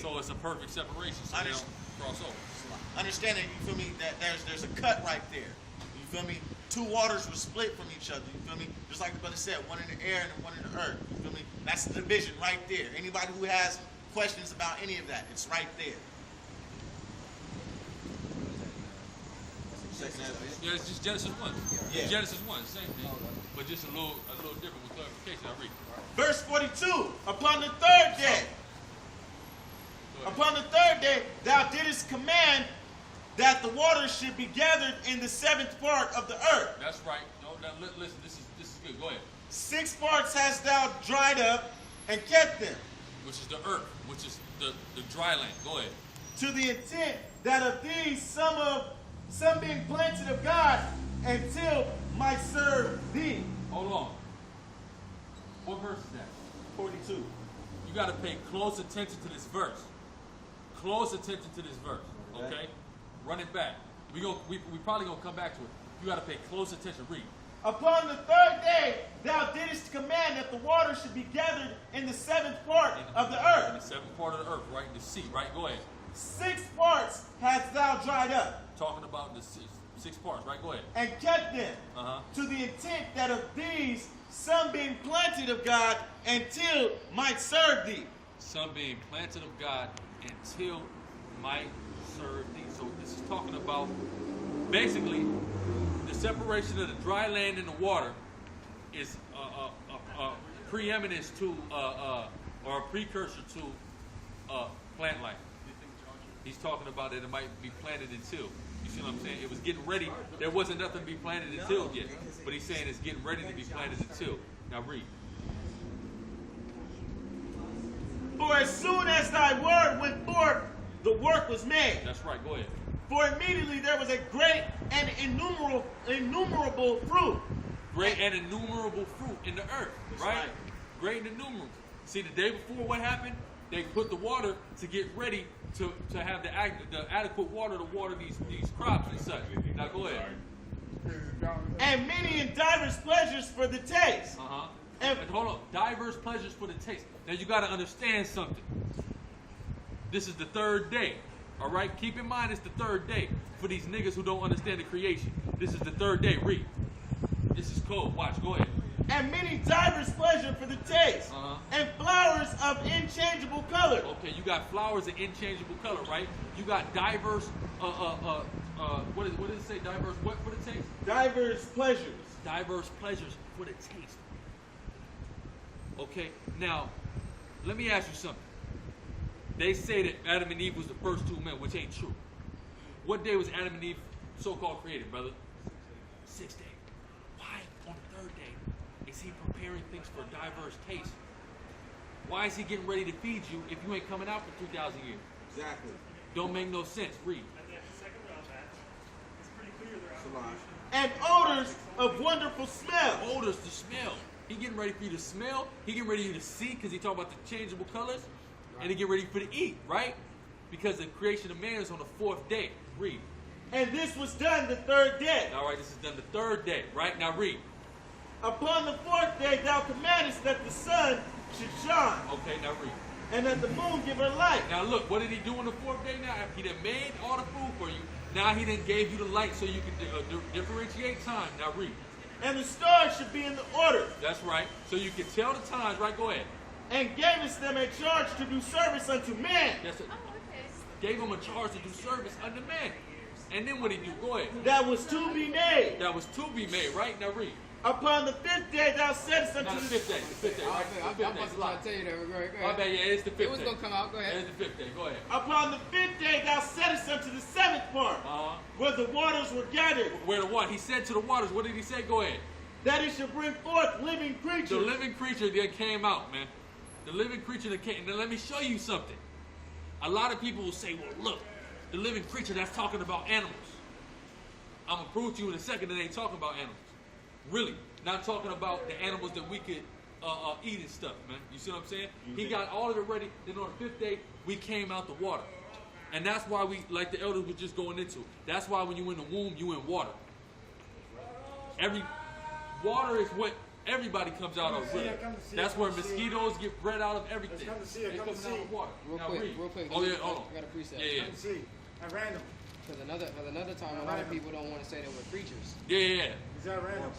So it's a perfect separation, so they don't cross over. Understand that, you feel me, that there's a cut right there. You feel me? Two waters were split from each other, you feel me? Just like the brother said, one in the air and one in the earth. You feel me? That's the division right there. Anybody who has questions about any of that, it's right there. Yeah, it's just Genesis 1. Yeah. Genesis 1, same thing. But just a little different with clarification. I read. Verse 42, upon the third day. Upon the third day, thou didst command that the waters should be gathered in the seventh part of the earth. That's right. No, listen, this is good. Go ahead. 6 parts hast thou dried up and kept them. Which is the earth, which is the dry land. Go ahead. To the intent that of these some being planted of God until might serve thee. Hold on. What verse is that? 42. You got to pay close attention to this verse. Close attention to this verse. Okay? Run it back. We probably gonna come back to it. You got to pay close attention. Read. Upon the third day, thou didst command that the water should be gathered in the seventh part of the earth. In the seventh part of the earth, right? In the sea, right? Go ahead. 6 parts hast thou dried up. Talking about the six parts, right? Go ahead. And kept them to the intent that of these some being planted of God until might serve thee. Some being planted of God until might serve thee. So this is talking about basically the separation of the dry land and the water is a preeminence to or a precursor to plant life. He's talking about that it might be planted until. You see what I'm saying? It was getting ready. There wasn't nothing to be planted until yet. But he's saying it's getting ready to be planted until. Now read. For as soon as thy word went forth, the work was made. That's right. Go ahead. For immediately there was a great and innumerable fruit. Great and innumerable fruit in the earth. Right? Great and innumerable. See, the day before what happened? They put the water to get ready to have the adequate water to water these crops and such. Now go ahead. And many and diverse pleasures for the taste. And hold on, diverse pleasures for the taste. Now you got to understand something. This is the third day. All right, keep in mind it's the third day for these niggas who don't understand the creation. This is the third day. Read. This is cold. Watch. Go ahead. And many diverse pleasure for the taste, and flowers of inchangeable color. Okay, you got flowers of inchangeable color, right? You got diverse, what does it say? Diverse what for the taste? Diverse pleasures. Diverse pleasures for the taste. Okay, now, let me ask you something. They say that Adam and Eve was the first 2 men, which ain't true. What day was Adam and Eve so-called created, brother? 6th day. Why on the 3rd day is he preparing things for diverse taste? Why is he getting ready to feed you if you ain't coming out for 2,000 years? Exactly. Don't make no sense. Read. And odors of wonderful smell. Odors to smell. He getting ready for you to smell. He getting ready for you to see because he talking about the changeable colors. And he get ready for you to eat, right? Because the creation of man is on the 4th day. Read. And this was done the 3rd day. All right, this is done the 3rd day, right? Now read. Upon the 4th day thou commandest that the sun should shine. Okay, now read. And that the moon give her light. Now look, what did he do on the 4th day now? After he done made all the food for you, now he done gave you the light so you can differentiate time. Now read. And the stars should be in the order. That's right. So you can tell the times, right? Go ahead. And gavest them a charge to do service unto man. That's it. Gave him a charge to do service unto man. And then what did he do? Go ahead. That was to be made. That was to be made, right? Now read. Upon the 5th day thou saidst unto the 5th day. The 5th day, right? I'm about to try to tell you that. Go ahead. My bad, yeah, it's the 5th day. It was going to come out. Go ahead. It's the 5th day. Go ahead. Upon the 5th day thou saidst unto the 7th part, where the waters were gathered. Where the what? He said to the waters, what did he say? Go ahead. That it should bring forth living creatures. The living creature that came out, man. The living creature that came. Now let me show you something. A lot of people will say, well, look, the living creature, that's talking about animals. I'm going to prove to you in a second that they ain't talking about animals. Really. Not talking about the animals that we could eat and stuff, man. You see what I'm saying? Mm-hmm. He got all of it ready. Then on the 5th day, we came out the water. And that's why we, like the elders were just going into, that's why when you in the womb, you in water. Every water is what Everybody comes out of a river. That's where mosquitoes get bred out of everything. Come to see, They come come to out see. of water. Real Now quick, read. real quick. Oh yeah, hold on. I got a precept. Yeah, yeah. Come to see. At random. Because another time, a lot of people don't want to say that we're creatures. Yeah, yeah, yeah. Is that random?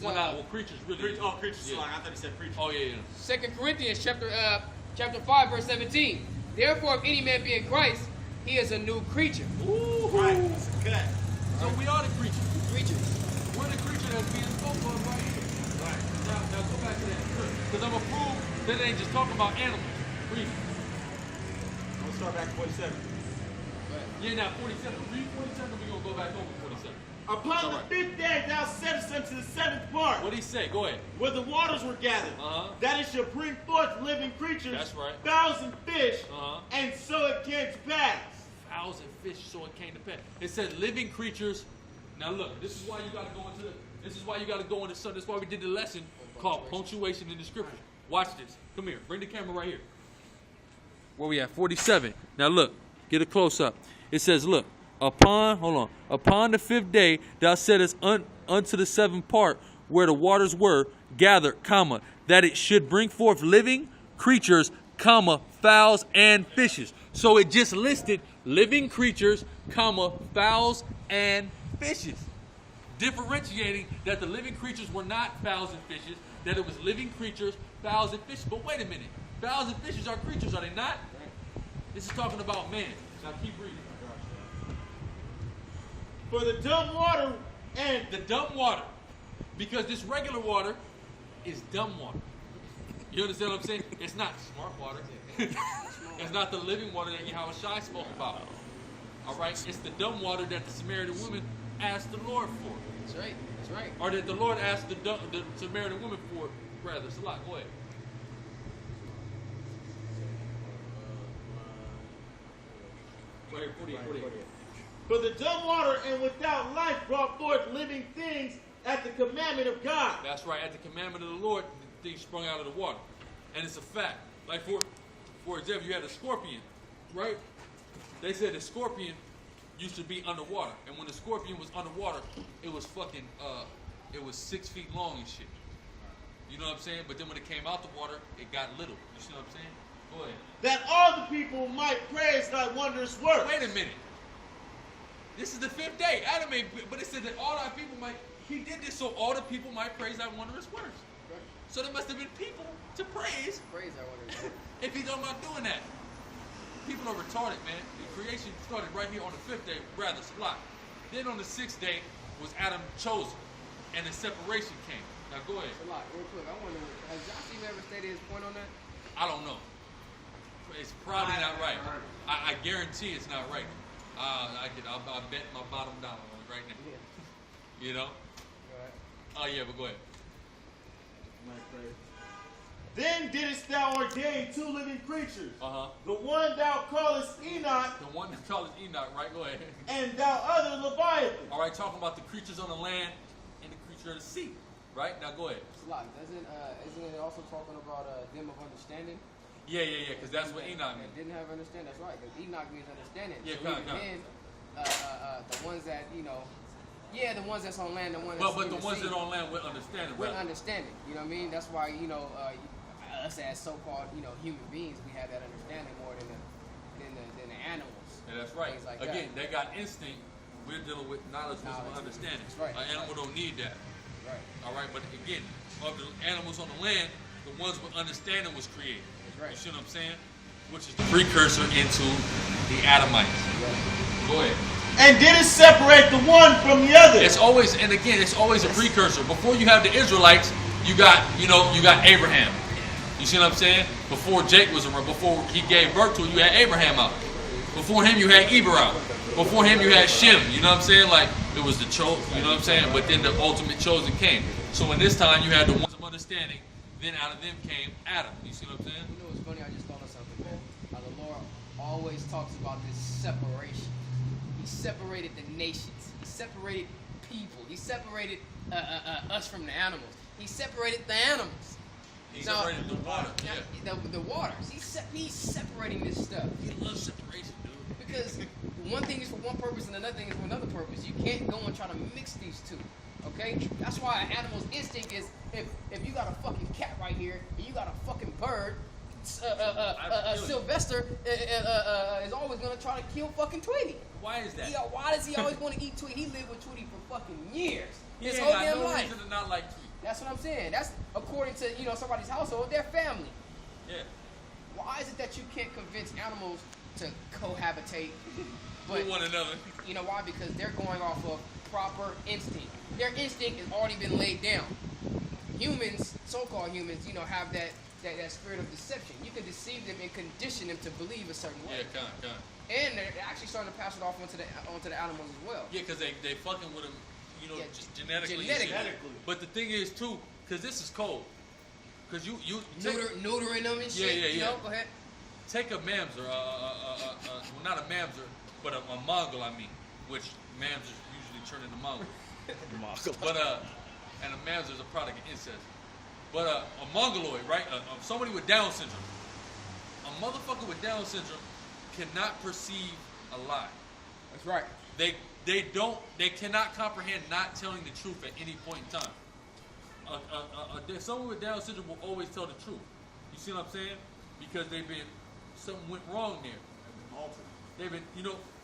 Well, not well, creatures really. Creatures. Yeah. Like, I thought he said preachers. Oh yeah, yeah. 2 Corinthians chapter 5 verse 17. Therefore, if any man be in Christ, he is a new creature. Ooh. Right. It's a cut. So we are the creatures. Creatures. We're the creature that's being spoken of right here. Right. Now go back to that. Because I'm going to prove that it ain't just talking about animals. Read. I'm going to start back at 47. Yeah, now 47. Read 47, we're going to go back over 47. Upon the fifth day thou settest unto the seventh part, What did he say? Go ahead. where the waters were gathered, that it shall bring forth living creatures, That's right. fowls and fish, Uh-huh. and so it came to pass. Fowls and fish, so it came to pass. It said living creatures. Now look, this is why you got to go into the. This is why you got to go into some. That's why we did the lesson called punctuation in the scripture. Watch this. Come here. Bring the camera right here. Where we at? 47. Now look. Get a close up. It says, look. Upon the fifth day thou settest unto the seventh part where the waters were gathered, comma, that it should bring forth living creatures, comma, fowls and fishes. So it just listed living creatures, comma, fowls and fishes. Differentiating that the living creatures were not fowls and fishes, that it was living creatures, fowls and fishes. But wait a minute. Fowls and fishes are creatures, are they not? This is talking about man. Now keep reading. For the dumb water and The dumb water. Because this regular water is dumb water. You understand what I'm saying? It's not smart water. It's not the living water that Yahweh Shai spoke about. All right? It's the dumb water that the Samaritan woman asked the Lord for. That's right. That's right. Or that the Lord asked the Samaritan woman for, rather. Salah, go ahead. Go ahead, 48. for the dumb water and without life brought forth living things at the commandment of God. That's right. At the commandment of the Lord, the things sprung out of the water. And it's a fact. Like, for example, you had a scorpion, right? They said the scorpion used to be underwater. And when the scorpion was underwater, it was fucking, it was 6 feet long and shit. You know what I'm saying? But then when it came out the water, it got little. You see what I'm saying? Go ahead. That all the people might praise thy wondrous works. Wait a minute. This is the fifth day. Adam ain't, but it said that all our people might, he did this so all the people might praise thy wondrous works. Right. So there must have been people to praise Praise our wonders. if he's talking about doing that. People are retarded, man. The creation started right here on the fifth day, rather, Salah. Then on the sixth day was Adam chosen, and the separation came. Now go ahead. A lot. Real quick, I wonder, has Josh even ever stated his point on that? I don't know. It's probably not right. I guarantee it's not right. I'll bet my bottom dollar on it right now. Yeah. You know? Go ahead. Oh yeah, but go ahead. Then didst thou ordain two living creatures. Uh-huh. The one thou callest Enoch, The one that called Enoch, right? Go ahead. and thou other Leviathan. All right, talking about the creatures on the land and the creature of the sea. Right? Now go ahead. It's a lot. Isn't it also talking about them of understanding? Yeah, because that's what Enoch That means. didn't have understanding. That's right, because Enoch means understanding. Yeah, so come on. then, the ones that, you know, the ones that's on land, the ones But that's in the ones sea, that on land with understanding, with right? understanding. You know what I mean? That's why, you know, us as so-called, you know, human beings, we have that understanding more than the animals. Yeah, that's right. Things like Again, that. they got instinct. We're dealing with knowledge, wisdom, and understanding. That's right. An animal don't need that. Right. All right, but again, of the animals on the land, the ones with understanding was created. That's right. You see what I'm saying? Which is the precursor into the Adamites. Go ahead. And didst separate the one from the other. It's always, and again, it's always a precursor. Before you have the Israelites, you got Abraham. You see what I'm saying? Before Jake was around, before he gave birth to it, you had Abraham out. Before him, you had Eber out. Before him, you had Shem. You know what I'm saying? Like, it was the chosen, you know what I'm saying? But then the ultimate chosen came. So in this time, you had the ones of understanding. Then out of them came Adam. You see what I'm saying? You know what's funny? I just thought of something, man. How the Lord always talks about this separation. He separated the nations. He separated people. He separated us from the animals. He separated the animals. He separated the water. Yeah. The waters. He's separating this stuff. He loves separation, dude. Because one thing is for one purpose and another thing is for another purpose. You can't go and try to mix these two. Okay? That's why an animal's instinct is if you got a fucking cat right here and you got a fucking bird, Sylvester is always gonna try to kill fucking Tweety. Why is that? Why does he always want to eat Tweety? He lived with Tweety for fucking years. He His ain't whole got damn no life. reason to not like Tweety. That's what I'm saying. That's according to somebody's household, their family. Yeah. Why is it that you can't convince animals to cohabitate? But With one another. you know why? Because they're going off of proper instinct. Their instinct has already been laid down. Humans, so-called humans, have that spirit of deception. You can deceive them and condition them to believe a certain way. Yeah, kind. And they're actually starting to pass it off onto the animals as well. Yeah, because they fucking with them, Yeah, just genetically. genetically. But the thing is, too, because this is cold. Because you Neutering them and shit. Yeah. Go ahead. take a mamzer, well, not a mamzer, but a Mongol, I mean, which mamzers usually turn into Mongols. But and a mamzer is a product of incest. But a Mongoloid, right? Somebody with Down syndrome. A motherfucker with Down syndrome cannot perceive a lie. That's right. They cannot comprehend not telling the truth at any point in time. Someone with Down syndrome will always tell the truth. You see what I'm saying? Because something went wrong there.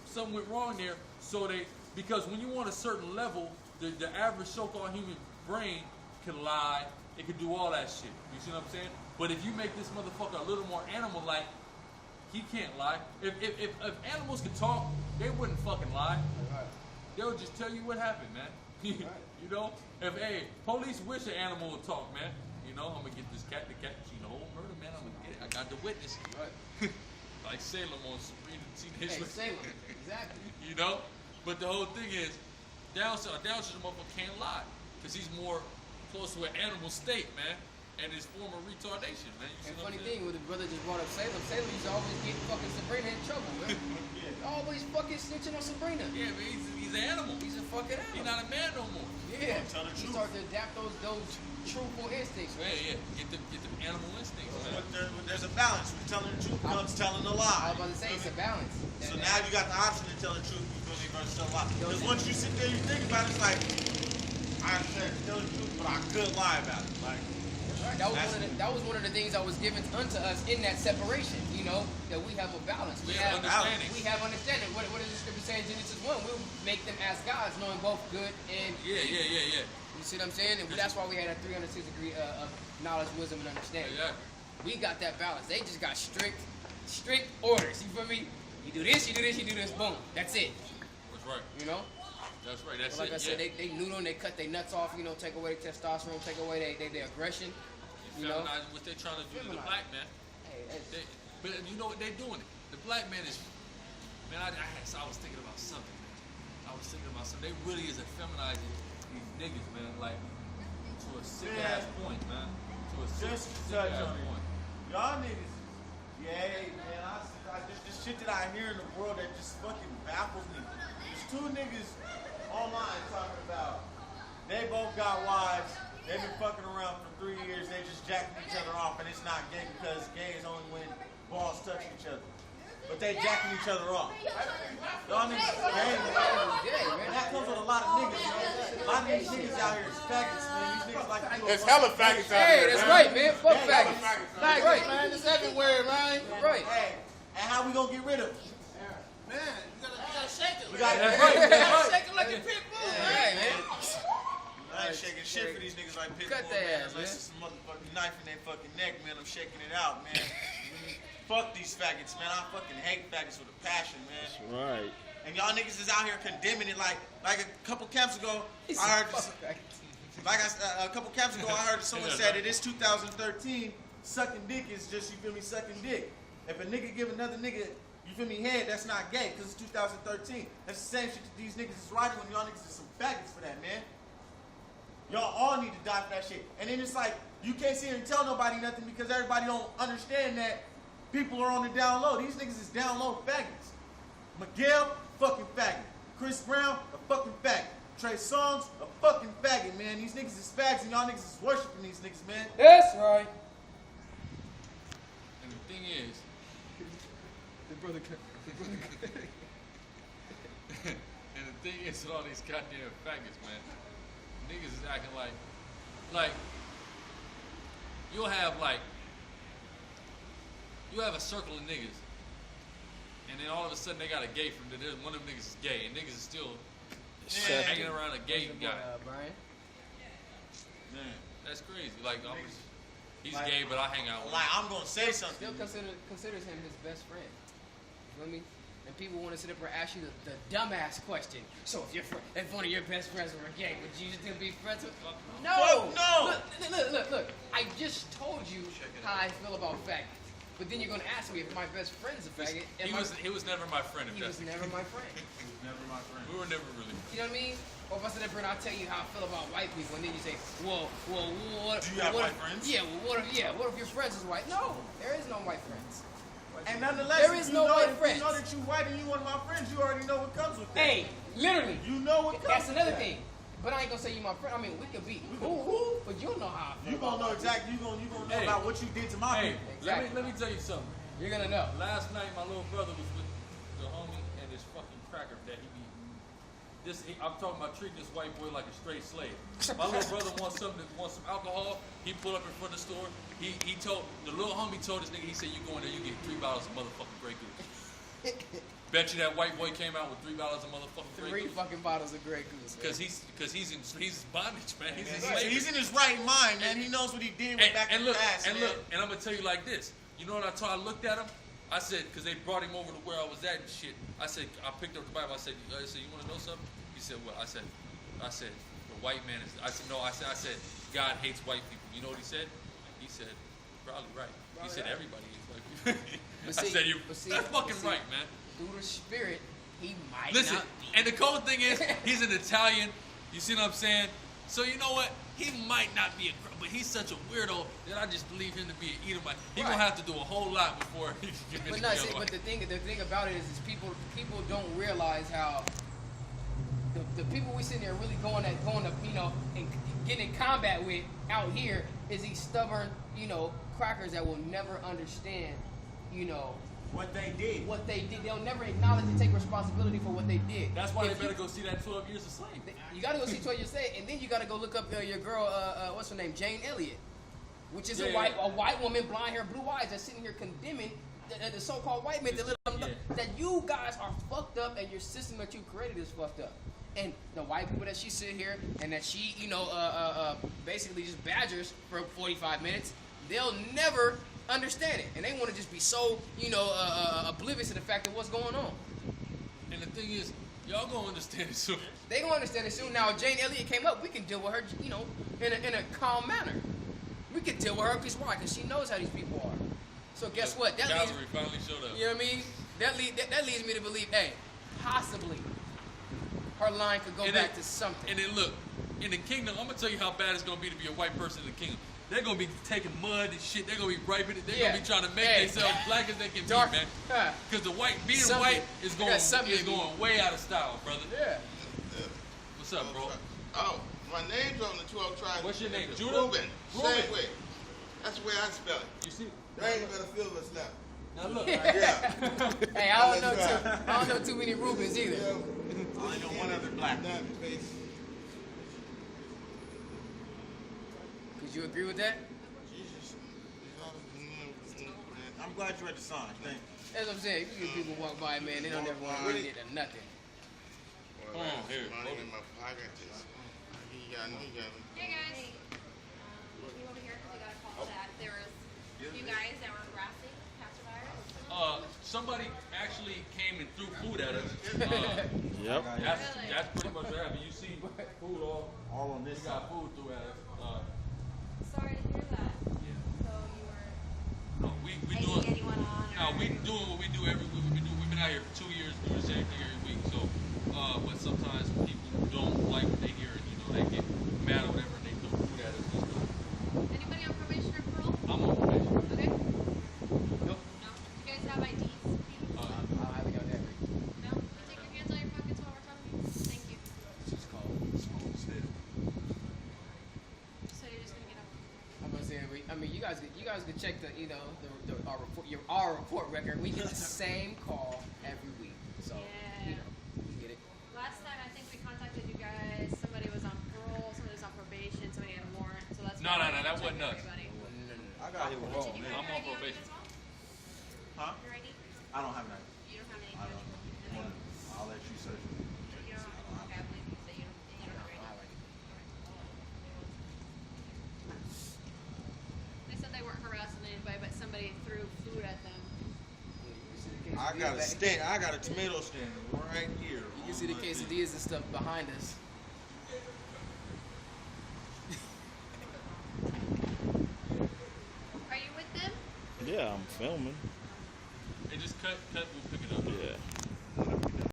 Something went wrong there. So because when you're on a certain level, the average so-called human brain can lie. It can do all that shit. You see what I'm saying? But if you make this motherfucker a little more animal-like, he can't lie. If animals could talk, they wouldn't fucking lie. Right. They'll just tell you what happened, man. Right. You know? If police wish an animal would talk, man. I'm gonna get this cat, the whole murder, man. I'm gonna get it. I got the witness. Right. Like Salem on Sabrina Hey, Salem. Exactly. But the whole thing is, Down syndrome motherfucker can't lie. Because he's more close to an animal state, man. And his form of retardation, man. You see And what funny I'm saying? thing, when the brother just brought up Salem used to always get fucking Sabrina in trouble, man. Always fucking snitching on Sabrina. Yeah, man, he's an animal. He's a fucking animal. He's not a man no more. Yeah. Tell the He truth. started to adapt those truthful instincts. Yeah. Get the animal instincts, man. But there's a balance. When telling the truth comes telling a I lie. was about to say it's a balance. So now you got the option to tell the truth, you feel me, versus tell a lie. Because once you sit there, you think about it, it's like, I said tell the truth, but I could lie about it. Like, Right. That was one of the things that was given unto us in that separation. That we have a balance. We have understanding. We have understanding. What does the scripture say in Genesis 1? We'll make them as gods, knowing both good and Yeah. You see what I'm saying? And that's why we had a 360 degree of knowledge, wisdom, and understanding. Yeah. We got that balance. They just got strict orders. You feel me? You do this, you do this, you do this. Boom. That's it. That's right. That's right. That's Like it. I said, yeah. they noodle and they cut their nuts off. Take away their testosterone, take away their aggression. Feminize what they're trying to do to the black man. Hey, But you know what they're doing? The black man is, man. I was thinking about something. They really is effeminizing these niggas, man. Like to a sick ass point, man. To a sick ass point. y'all niggas, man, this shit that I hear in the world that just fucking baffles me. There's two niggas online talking about they both got wives, they've been fucking around for 3 years, they just jacking each other off, and it's not gay because gay is only when balls touch each other. But they jacking each other off. Y'all niggas is gay, man. And that comes with a lot of niggas, A lot of these niggas out here is faggots, man. These niggas like to do There's hella faggots out Hey, here. that's man. right, man. Fuck Hella faggots. faggots, Right. man. It's everywhere, man. Right. Hey, and how we gonna get rid of them? Man, you gotta shake it. We gotta That's get right. rid of them. That's right. Shake it like a pit bull. Right, man. I ain't shaking shit for these niggas like pit Cut bull, their man. ass, Unless man. it's a motherfucking knife in their fucking neck, man. I'm shaking it out, man. Fuck these faggots, man. I fucking hate faggots with a passion, man. Right. And y'all niggas is out here condemning it like a couple camps ago. I heard this, a couple camps ago. I heard someone said it is 2013. Sucking dick is just, you feel me, sucking dick. If a nigga give another nigga, you feel me, head, that's not gay because it's 2013. That's the same shit that these niggas is writing when y'all niggas is some faggots for that, man. Y'all all need to die for that shit. And then it's like, you can't sit here and tell nobody nothing because everybody don't understand that people are on the down low. These niggas is down low faggots. Miguel, fucking faggot. Chris Brown, a fucking faggot. Trey Songz, a fucking faggot, man. These niggas is fags and y'all niggas is worshiping these niggas, man. That's right. And the thing is, and the thing is with all these goddamn faggots, man. niggas is acting like you'll have a circle of niggas, and then all of a sudden they got a gay from there. One of them niggas is gay, and niggas is still hanging around a gay guy. Brian. Man. That's crazy. He's gay, but I hang out with him. Like, I'm gonna say something. Still considers him his best friend. You feel me? And people want to sit up and ask you the dumbass question. So if one of your best friends were gay, would you still be friends with? No. Fuck no. Look. I just told you how I feel about faggots. But then you're gonna ask me if my best friend's a faggot. He was never my friend. He was never my friend. He was never my friend. We were never really. You know what I mean? Or if I sit up and I'll tell you how I feel about white people, and then you say, well, what? Do you have what white if, friends? Yeah, what if your friends is white? No, there is no white friends. And nonetheless, There is no white friends. You know that you white and you one of my friends. You already know what comes with that. Hey, literally. You know what comes. That's with another that. thing. But I ain't gonna say you my friend. I mean, we could be cool, but you don't know how I feel. You gonna know exactly. You gonna know Hey. about what you did to my Hey, people. Exactly. let me tell you something. You're gonna know. Last night, my little brother was with the homie and this fucking cracker that he be. I'm talking about treating this white boy like a straight slave. My little brother wants some alcohol. He pulled up in front of the store. He told the little homie told this nigga. He said, "You go in there, you get 3 bottles of motherfucking Grey Goose." Bet you that white boy came out with 3 bottles of motherfucking Grey 3 Goose. fucking bottles of Grey Goose. Because he's in bondage, man. He's in Yeah, slavery. he's in his right mind, man. He knows what he did back in the past, man. And I'm gonna tell you like this. You know what I looked at him. I said, because they brought him over to where I was at and shit. I said, I picked up the Bible. I said, you want to know something? He said, what? I said, the white man is. I said, no. I said, God hates white people. You know what he said? He said, probably right. He said, everybody hates white people. But I see- said, but see- that's fucking but see- right, man. Through the spirit, he might Listen, not be. and the cool thing is, he's an Italian. You see what I'm saying? So you know what? He might not be but he's such a weirdo that I just believe him to be an Edomite. He's gonna Right. have to do a whole lot before he can get But me no, the see, other but way. the thing about it is people don't realize how the people we sitting there really going to and getting in combat with out here is these stubborn crackers that will never understand What they did. what they did. They'll never acknowledge and take responsibility for what they did. That's why If they better you- go see that 12 Years a Slave. You gotta go see 12 Years a Slave, and then you gotta go look up your girl, what's her name, Jane Elliott, which is a white woman, blonde hair, blue eyes, that's sitting here condemning the so-called white men that let them know that you guys are fucked up and your system that you created is fucked up. And the white people that she sit here and that she, basically just badgers for 45 minutes, they'll never understand it, and they want to just be so, oblivious to the fact of what's going on. And the thing is, y'all gonna understand it soon. They gonna understand it soon. Now, if Jane Elliott came up, we can deal with her, in a calm manner. We can deal with her because why? Because she knows how these people are. So guess what? That leads, Calvary finally showed up. you know what I mean? That leads me to believe, hey, possibly her line could go And back then- to something. And then look, in the kingdom, I'm gonna tell you how bad it's gonna be to be a white person in the kingdom. They're gonna be taking mud and shit. They're gonna be ripening it. They're Yeah. gonna be trying to make Hey. themselves black as they can Dark- be, man. huh. Because the being Something. white is You going got something to be- way out of style, brother. Yeah. What's up, bro? Oh, my name's on the 12 tribes. What's your name, It's Judah? Reuben. Reuben. Same way. That's the way I spell it. You see? There ain't better feel us now. Now look, Yeah. Hey, I don't know too many Rubens either. I only know one other black. Could you agree with that? Jesus. I'm glad you read the sign. Thank you. That's what I'm saying. You get people walk by, man, they don't ever want to read it or nothing. Well, Oh, here, money hold in my pocket. He got me. Hey guys, you over here because we got a call that there was a few guys that were harassing passerbyers. somebody actually came and threw food at us. Yep. That's pretty much what happened. You see food all on this we got food threw at us. Sorry to hear that. So you were No, we egging doing. anyone on? No, Or? we doing what we do every week. We've been out here for 2 years doing the same thing every week. So, but sometimes people don't like what they hear, and they get mad or whatever, and they throw food at us. And stuff. Anybody on probation or parole? I'm on probation. Okay. Nope. No. You guys have IDs? I haven't got that. No. Can you take your hands out of your pockets while we're talking? Thank you. It's just called smooth still. So you're just gonna get up. I'm gonna say, you guys could check our report record. We get the same call every week, so Yeah. we get it. Last time I think we contacted you guys. Somebody was on parole. Somebody was That wasn't us. Everybody. I got here with Did all you man. have I'm your on ID on you probation. as well? Huh? Your ID? I don't have that. You don't have any? I don't. I'll let you search it. You don't have, okay, I believe you say you don't have your ID. They said they weren't harassing anybody, but somebody threw food at them. I got a stand. I got a tomato stand right here. You can see the quesadillas and stuff behind us. Are you with them? Yeah, I'm filming. Hey, just cut, we'll pick it up. Yeah.